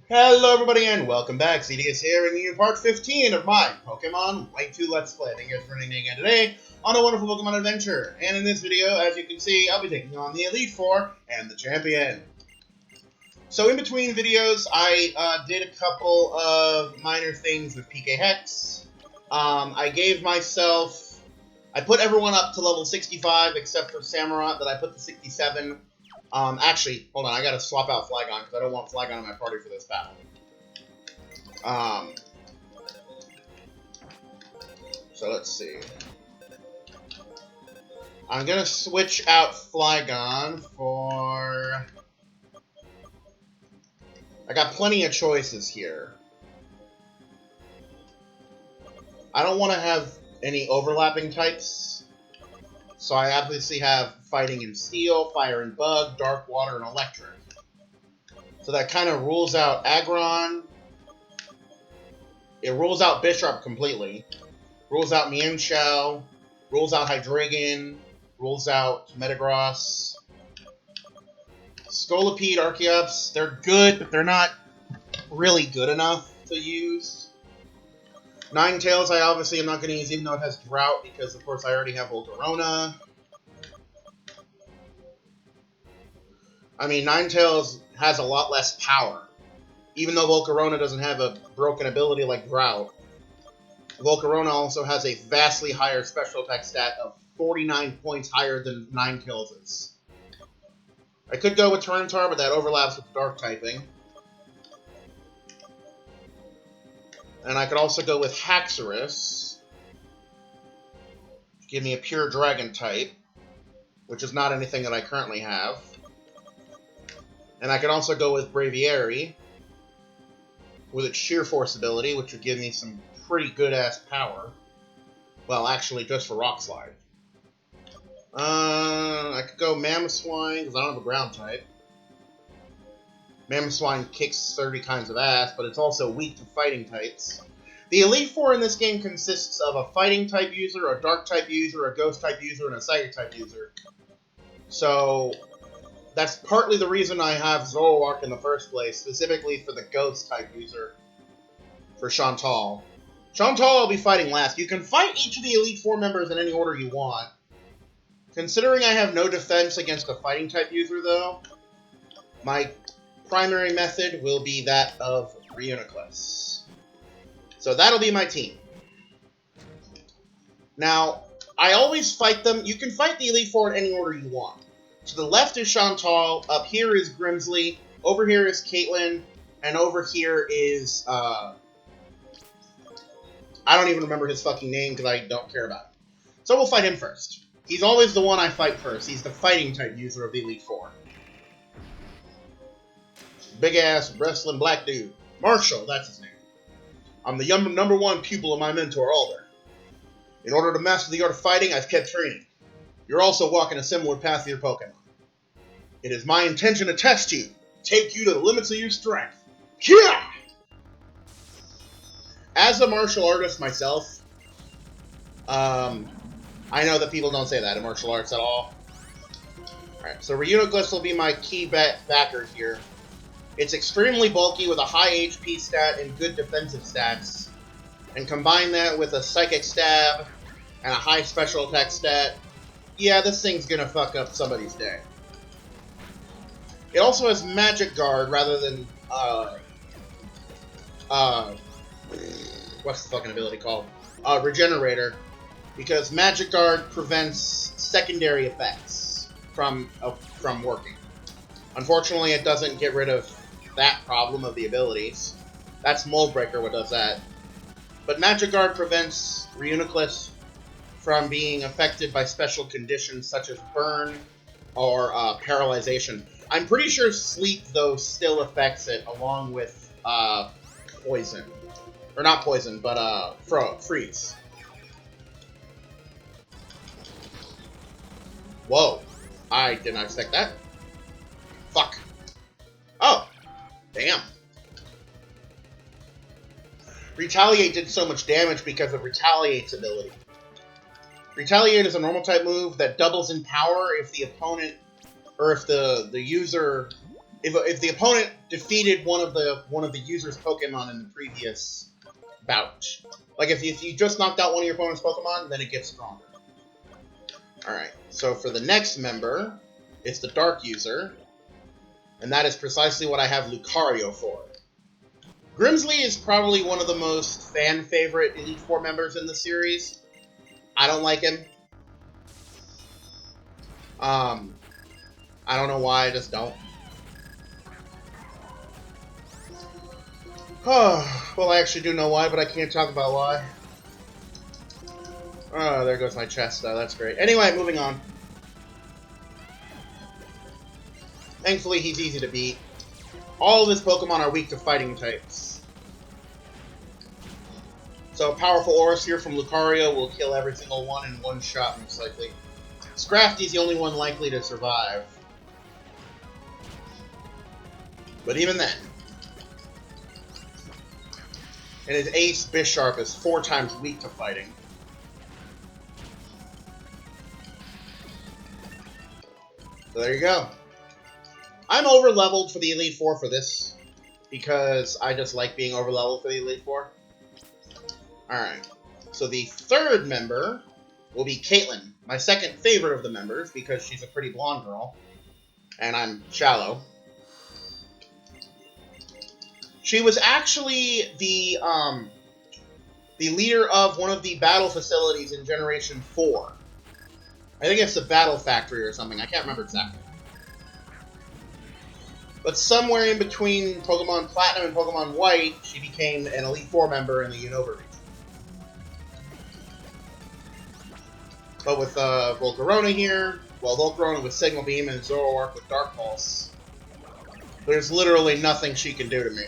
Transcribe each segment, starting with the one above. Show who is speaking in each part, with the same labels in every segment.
Speaker 1: Hello everybody and welcome back. CDS here, bringing you part 15 of my Pokemon White 2 Let's Play. Thank you guys for joining me again today on a wonderful Pokemon adventure. And in this video, as you can see, I'll be taking on the Elite Four and the Champion. So in between videos, I did a couple of minor things with PK Hex. I put everyone up to level 65 except for Samurott that I put to 67. Actually, hold on, I gotta swap out Flygon because I don't want Flygon in my party for this battle. So let's see. I'm gonna switch out Flygon for... I got plenty of choices here. I don't want to have any overlapping types. So I obviously have Fighting and Steel, Fire and Bug, Dark Water, and Electric. So that kind of rules out Aggron. It rules out Bishop completely. Rules out Mienshao. Rules out Hydreigon. Rules out Metagross. Scolipede, Archeops, they're good, but they're not really good enough to use. Ninetales, I obviously am not going to use, even though it has Drought, because of course I already have Volcarona. I mean, Ninetales has a lot less power. Even though Volcarona doesn't have a broken ability like Drought, Volcarona also has a vastly higher special attack stat of 49 points higher than Ninetales'. I could go with Tyranitar, but that overlaps with Dark typing. And I could also go with Haxorus. Give me a pure Dragon type, which is not anything that I currently have. And I could also go with Braviary, with its Sheer Force ability, which would give me some pretty good-ass power. Well, actually, just for Rock Slide. I could go Mamoswine, because I don't have a ground type. Mamoswine kicks 30 kinds of ass, but it's also weak to fighting types. The Elite Four in this game consists of a fighting type user, a dark type user, a ghost type user, and a psychic type user. So, that's partly the reason I have Zoroark in the first place, specifically for the ghost type user, for Chantal. Chantal I'll be fighting last. You can fight each of the Elite Four members in any order you want. Considering I have no defense against a fighting type user, though, my primary method will be that of Reuniclus. So that'll be my team. Now, I always fight them. You can fight the Elite Four in any order you want. To the left is Chantal, up here is Grimsley, over here is Caitlyn, and over here is, I don't even remember his fucking name because I don't care about him. So we'll fight him first. He's always the one I fight first. He's the fighting type user of the Elite Four. Big-ass, wrestling black dude. Marshall, that's his name. I'm the number one pupil of my mentor, Alder. In order to master the art of fighting, I've kept training. You're also walking a similar path to your Pokemon. It is my intention to test you, take you to the limits of your strength. Kia! As a martial artist myself, I know that people don't say that in martial arts at all. Alright, so Reuniclus will be my key backer here. It's extremely bulky with a high HP stat and good defensive stats. And combine that with a Psychic Stab and a high special attack stat, yeah, this thing's gonna fuck up somebody's day. It also has Magic Guard rather than, what's the fucking ability called? Regenerator. Because Magic Guard prevents secondary effects from working. Unfortunately, it doesn't get rid of that problem of the abilities. That's Moldbreaker what does that. But Magic Guard prevents Reuniclus from being affected by special conditions such as burn or paralyzation. I'm pretty sure Sleep, though, still affects it along with poison. Or not poison, but freeze. Whoa. I did not expect that. Fuck. Oh. Damn. Retaliate did so much damage because of Retaliate's ability. Retaliate is a normal type move that doubles in power if the opponent, or if the user if the opponent defeated one of the user's Pokemon in the previous bout. Like if you just knocked out one of your opponent's Pokemon, then it gets stronger. Alright, so for the next member, it's the Dark user, and that is precisely what I have Lucario for. Grimsley is probably one of the most fan-favorite Elite Four members in the series. I don't like him. I don't know why, I just don't. Well, I actually do know why, but I can't talk about why. Oh, there goes my chest, though. That's great. Anyway, moving on. Thankfully, he's easy to beat. All of his Pokemon are weak to fighting types. So a powerful Aura from Lucario will kill every single one in one shot, most likely. Scrafty's the only one likely to survive. But even then. And his ace, Bisharp, is 4 times weak to fighting. So there you go. I'm over-leveled for the Elite Four for this, because I just like being over-leveled for the Elite Four. Alright, so the third member will be Caitlyn, my second favorite of the members, because she's a pretty blonde girl, and I'm shallow. She was actually the leader of one of the battle facilities in Generation 4. I think it's the Battle Factory or something, I can't remember exactly. But somewhere in between Pokemon Platinum and Pokemon White, she became an Elite Four member in the Unova region. But with Volcarona here, well, Volcarona with Signal Beam and Zoroark with Dark Pulse, there's literally nothing she can do to me.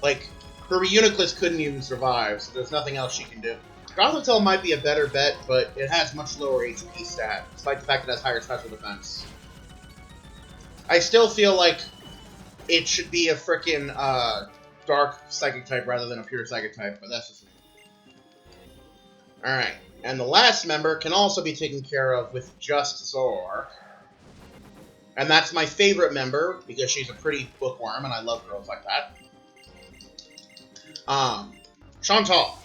Speaker 1: Like, her Reuniclus couldn't even survive, so there's nothing else she can do. Gothitelle might be a better bet, but it has much lower HP stat, despite the fact it has higher special defense. I still feel like it should be a frickin' dark Psychic type rather than a pure Psychic type, but that's just me. Alright, and the last member can also be taken care of with just Zoroark. And that's my favorite member, because she's a pretty bookworm, and I love girls like that. Chantal,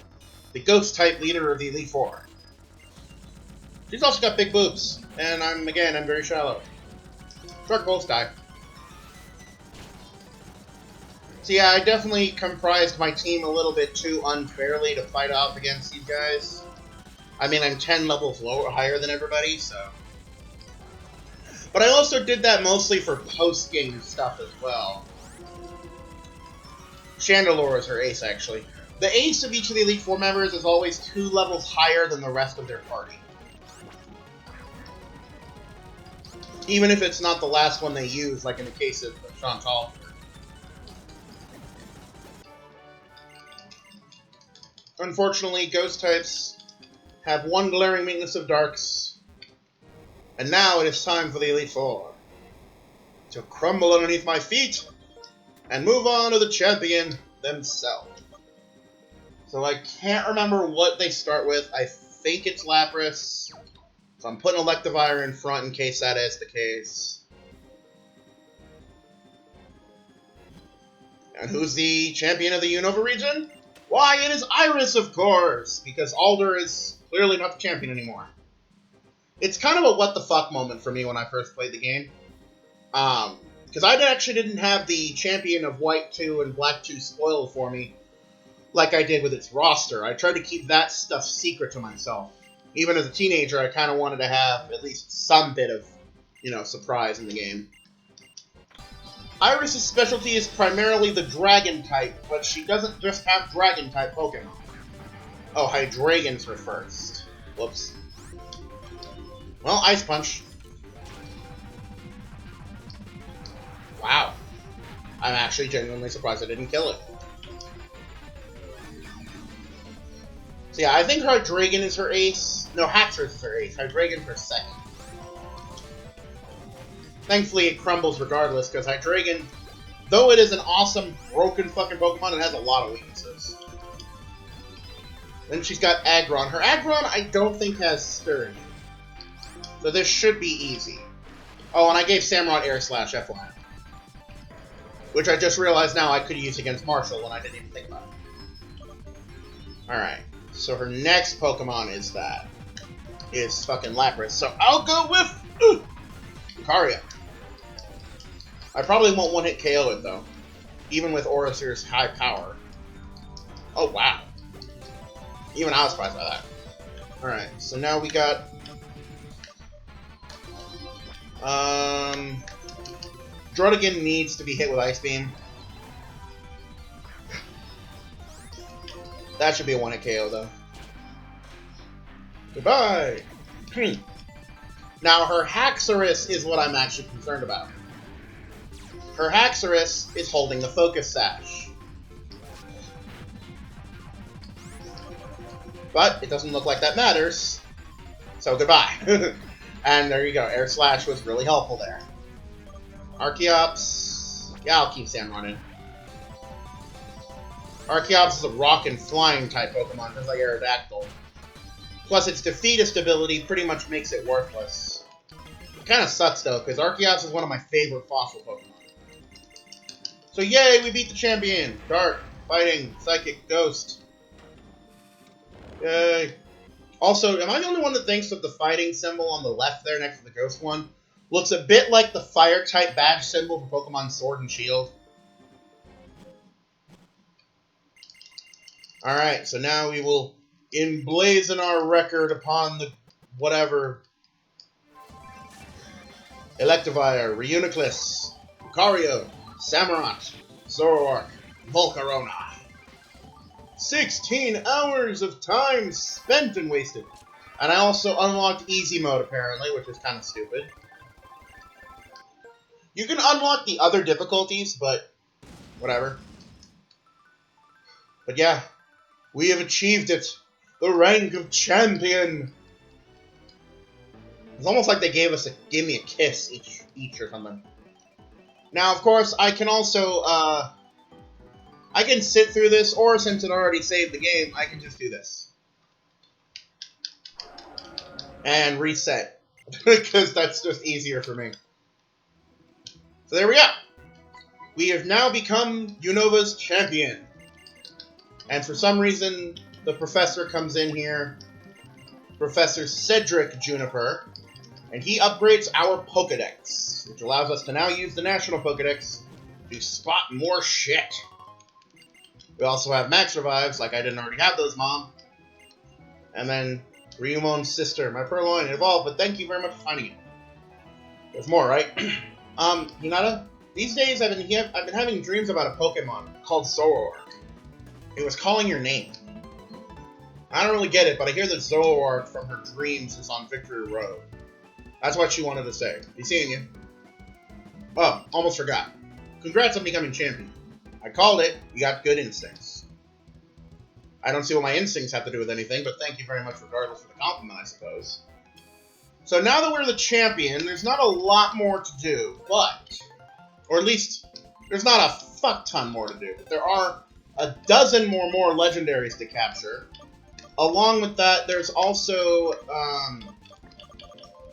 Speaker 1: the Ghost-type leader of the Elite Four. She's also got big boobs, and I'm very shallow. Dark Pulse die. So yeah, I definitely comprised my team a little bit too unfairly to fight off against these guys. I mean, I'm 10 levels higher than everybody, so... But I also did that mostly for post-game stuff as well. Chandelure is her ace, actually. The ace of each of the Elite Four members is always 2 levels higher than the rest of their party. Even if it's not the last one they use, like in the case of Chantal. Unfortunately, Ghost types have one glaring weakness of Darks. And now it is time for the Elite Four to crumble underneath my feet and move on to the champion themselves. So I can't remember what they start with. I think it's Lapras. So I'm putting Electivire in front in case that is the case. And who's the champion of the Unova region? Why, it is Iris, of course! Because Alder is clearly not the champion anymore. It's kind of a what the fuck moment for me when I first played the game. Because I actually didn't have the champion of White 2 and Black 2 spoiled for me like I did with its roster. I tried to keep that stuff secret to myself. Even as a teenager, I kind of wanted to have at least some bit of, surprise in the game. Iris' specialty is primarily the Dragon type, but she doesn't just have Dragon type Pokemon. Oh, Hydreigon's her first. Whoops. Well, Ice Punch. Wow. I'm actually genuinely surprised I didn't kill it. So yeah, I think Hydreigon is her ace. No, Haxorus is her ace. Hydreigon's her second. Thankfully, it crumbles regardless, because Hydreigon, though it is an awesome, broken fucking Pokemon, it has a lot of weaknesses. Then she's got Aggron. Her Aggron, I don't think has Sturdy. So this should be easy. Oh, and I gave Samurott Air Slash FYI. Which I just realized now I could use against Marshall, and I didn't even think about it. Alright, so her next Pokemon is that. Is fucking Lapras. So I'll go with Lucario. I probably won't one-hit KO it, though. Even with Aurasur's high power. Oh, wow. Even I was surprised by that. Alright, so now we got... Druddigan needs to be hit with Ice Beam. That should be a one-hit KO, though. Goodbye! Now, her Haxorus is what I'm actually concerned about. Her Haxorus is holding the Focus Sash. But it doesn't look like that matters. So goodbye. And there you go. Air Slash was really helpful there. Archeops. Yeah, I'll keep Samurott in. Archeops is a rock and flying type Pokemon, just like Aerodactyl. Plus, its defeatist ability pretty much makes it worthless. It kind of sucks, though, because Archeops is one of my favorite fossil Pokemon. So yay, we beat the champion! Dark, Fighting, Psychic, Ghost. Yay. Also, am I the only one that thinks that the fighting symbol on the left there next to the ghost one looks a bit like the fire-type badge symbol for Pokemon Sword and Shield? Alright, so now we will emblazon our record upon the whatever. Electivire, Reuniclus, Lucario, Samurott, Zoroark, Volcarona. 16 hours of time spent and wasted. And I also unlocked easy mode, apparently, which is kind of stupid. You can unlock the other difficulties, but whatever. But yeah, we have achieved it. The rank of champion. It's almost like they gave me a kiss each or something. Now, of course, I can also, I can sit through this, or since it already saved the game, I can just do this. And reset. Because that's just easier for me. So there we go. We have now become Unova's champion. And for some reason, the professor comes in here. Professor Cedric Juniper. And he upgrades our Pokedex, which allows us to now use the National Pokedex to spot more shit. We also have Max Revives, like I didn't already have those, Mom. And then Ryumon's sister, my Purloin, evolved, but thank you very much for finding it. There's more, right? Hinata, these days I've been having dreams about a Pokemon called Zoroark. It was calling your name. I don't really get it, but I hear that Zoroark from her dreams is on Victory Road. That's what she wanted to say. Be seeing you. Oh, almost forgot. Congrats on becoming champion. I called it. You got good instincts. I don't see what my instincts have to do with anything, but thank you very much regardless of the compliment, I suppose. So now that we're the champion, there's not a lot more to do, but... Or at least, there's not a fuck ton more to do, but there are a dozen more legendaries to capture. Along with that, there's also,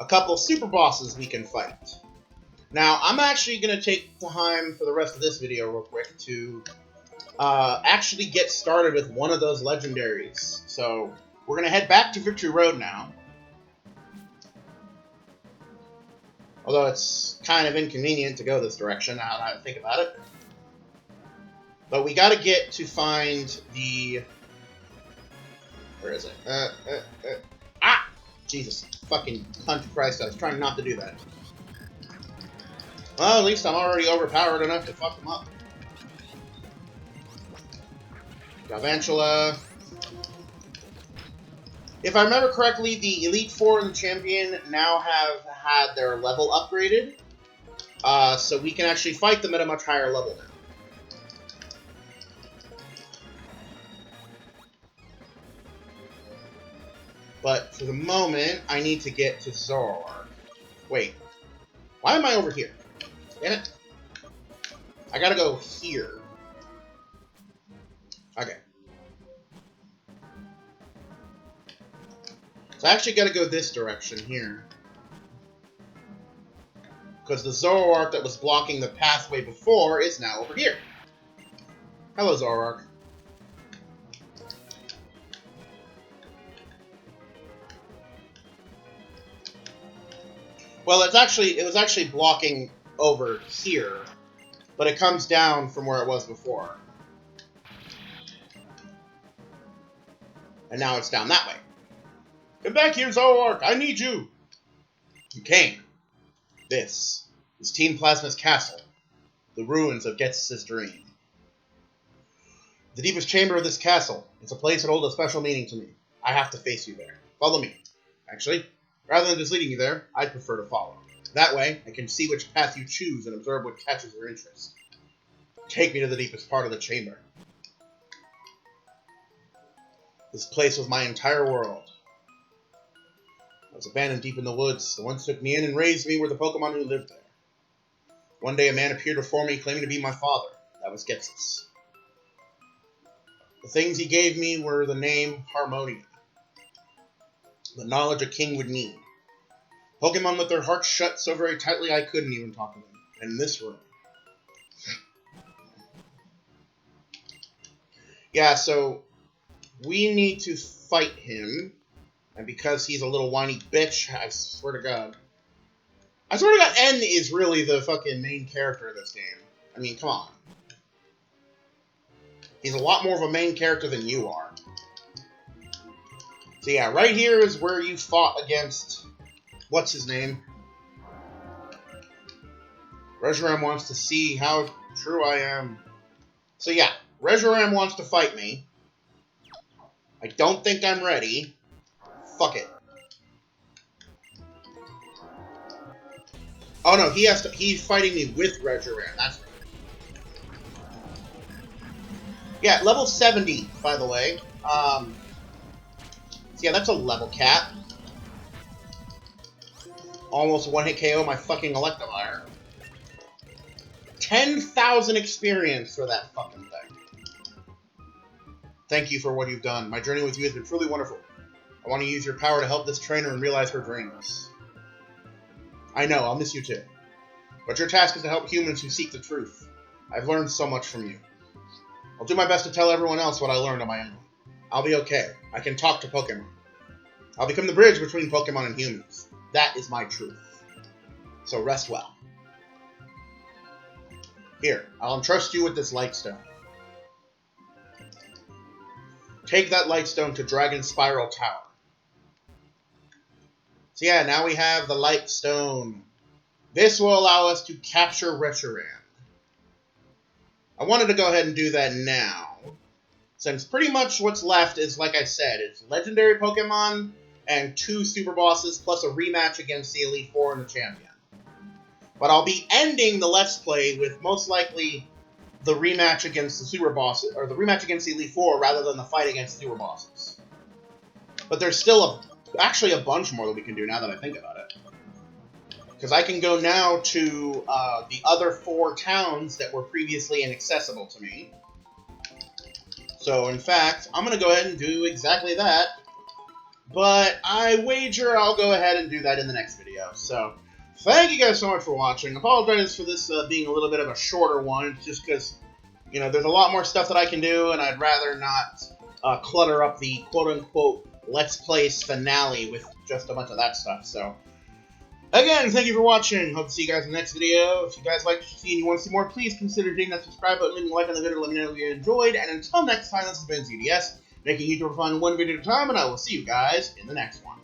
Speaker 1: a couple of super bosses we can fight. Now, I'm actually going to take time for the rest of this video real quick to actually get started with one of those legendaries. So, we're going to head back to Victory Road now. Although it's kind of inconvenient to go this direction, now that I think about it. But we got to get to find the... Where is it? Ah! Jesus. Fucking cunt Christ, I was trying not to do that. Well, at least I'm already overpowered enough to fuck them up. Galvantula. If I remember correctly, the Elite Four and the Champion now have had their level upgraded. So we can actually fight them at a much higher level now. But for the moment, I need to get to Zoroark. Wait. Why am I over here? Damn it. I gotta go here. Okay. So I actually gotta go this direction here. Because the Zoroark that was blocking the pathway before is now over here. Hello, Zoroark. Well, it was actually blocking over here, but it comes down from where it was before. And now it's down that way. Come back here, Zoroark! I need you! You came. This is Team Plasma's castle, the ruins of Ghetsis' dream. The deepest chamber of this castle. It's a place that holds a special meaning to me. I have to face you there. Follow me. Actually, rather than just leading you there, I'd prefer to follow. That way, I can see which path you choose and observe what catches your interest. Take me to the deepest part of the chamber. This place was my entire world. I was abandoned deep in the woods. The ones took me in and raised me were the Pokemon who lived there. One day a man appeared before me claiming to be my father. That was Ghetsis. The things he gave me were the name Harmonia, the knowledge a king would need. Pokemon with their hearts shut so very tightly I couldn't even talk to them. And in this room. Yeah, so we need to fight him. And because he's a little whiny bitch, I swear to God. N is really the fucking main character of this game. I mean, come on. He's a lot more of a main character than you are. So yeah, right here is where you fought against... What's his name? Reshiram wants to see how true I am. So yeah, Reshiram wants to fight me. I don't think I'm ready. Fuck it. Oh no, he's fighting me with Reshiram, that's right. Yeah, level 70, by the way. So yeah, that's a level cap. Almost one-hit KO my fucking Electivire. 10,000 experience for that fucking thing. Thank you for what you've done. My journey with you has been truly wonderful. I want to use your power to help this trainer and realize her dreams. I know, I'll miss you too. But your task is to help humans who seek the truth. I've learned so much from you. I'll do my best to tell everyone else what I learned on my own. I'll be okay. I can talk to Pokemon. I'll become the bridge between Pokemon and humans. That is my truth. So rest well. Here, I'll entrust you with this Lightstone. Take that Lightstone to Dragon Spiral Tower. So yeah, now we have the Lightstone. This will allow us to capture Reshiram. I wanted to go ahead and do that now, since pretty much what's left is, like I said, it's legendary Pokemon and 2 super bosses, plus a rematch against the Elite Four and the Champion. But I'll be ending the Let's Play with most likely the rematch against the super bosses, or the rematch against the Elite Four, rather than the fight against the super bosses. But there's still actually a bunch more that we can do now that I think about it. Because I can go now to the other 4 towns that were previously inaccessible to me. So, in fact, I'm going to go ahead and do exactly that. But I wager I'll go ahead and do that in the next video. So, thank you guys so much for watching. Apologize for this being a little bit of a shorter one. It's just because, you know, there's a lot more stuff that I can do, and I'd rather not clutter up the quote-unquote Let's Plays finale with just a bunch of that stuff. So, again, thank you for watching. Hope to see you guys in the next video. If you guys like to see and you want to see more, please consider hitting that subscribe button, leaving a like on the video, let me know if you enjoyed. And until next time, this has been ZDS, making YouTube fun one video at a time, and I will see you guys in the next one.